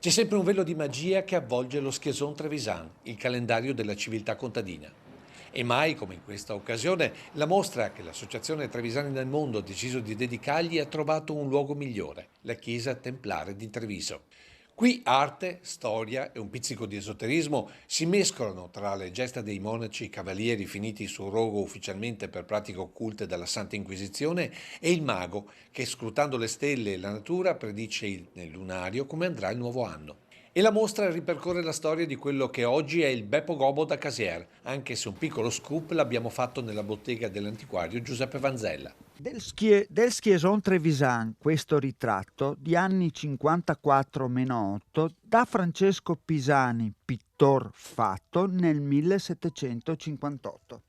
C'è sempre un velo di magia che avvolge lo Schieson Trevisan, il calendario della civiltà contadina. E mai, come in questa occasione, la mostra che l'Associazione Trevisani nel Mondo ha deciso di dedicargli ha trovato un luogo migliore, la chiesa templare di Treviso. Qui arte, storia e un pizzico di esoterismo si mescolano tra le gesta dei monaci cavalieri finiti sul rogo ufficialmente per pratiche occulte dalla Santa Inquisizione e il mago che, scrutando le stelle e la natura, predice nel lunario come andrà il nuovo anno. E la mostra ripercorre la storia di quello che oggi è il Beppo Gobbo da Casier, anche se un piccolo scoop l'abbiamo fatto nella bottega dell'antiquario Giuseppe Vanzella. Del Schieson Trevisan, questo ritratto di anni 54-8 da Francesco Pisani, pittor fatto nel 1758.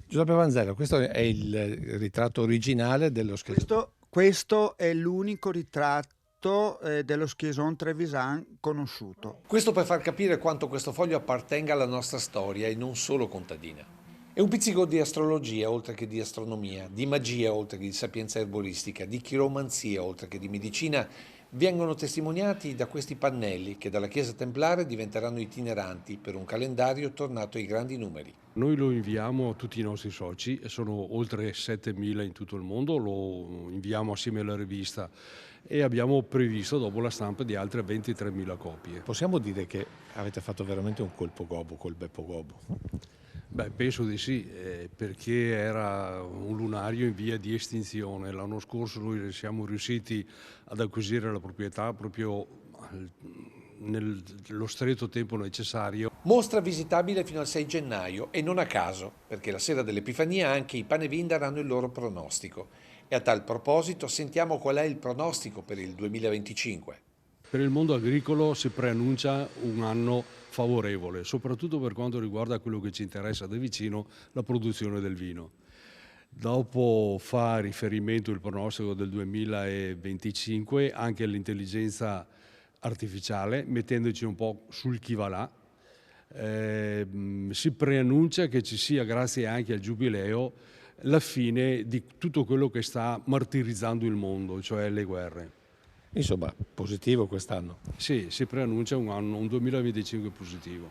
Giuseppe Vanzella, questo è il ritratto originale dello Schieson. Questo è l'unico ritratto dello Schieson Trevisan conosciuto. Questo per far capire quanto questo foglio appartenga alla nostra storia e non solo contadina. È un pizzico di astrologia oltre che di astronomia, di magia oltre che di sapienza erboristica, di chiromanzia oltre che di medicina, vengono testimoniati da questi pannelli che dalla Chiesa Templare diventeranno itineranti per un calendario tornato ai grandi numeri. Noi lo inviamo a tutti i nostri soci, e sono oltre 7.000 in tutto il mondo, lo inviamo assieme alla rivista e abbiamo previsto dopo la stampa di altre 23.000 copie. Possiamo dire che avete fatto veramente un colpo gobbo col Beppo Gobbo? Beh, penso di sì, perché era un lunario in via di estinzione. L'anno scorso noi siamo riusciti ad acquisire la proprietà proprio nello stretto tempo necessario. Mostra visitabile fino al 6 gennaio e non a caso, perché la sera dell'Epifania anche i Panevind daranno il loro pronostico. E a tal proposito sentiamo qual è il pronostico per il 2025. Per il mondo agricolo si preannuncia un anno favorevole, soprattutto per quanto riguarda quello che ci interessa da vicino, la produzione del vino. Dopo fa riferimento il pronostico del 2025 anche all'intelligenza artificiale, mettendoci un po' sul chi va là. Si preannuncia che ci sia, grazie anche al Giubileo, la fine di tutto quello che sta martirizzando il mondo, cioè le guerre. Insomma, positivo quest'anno. Sì, si preannuncia un 2025 positivo.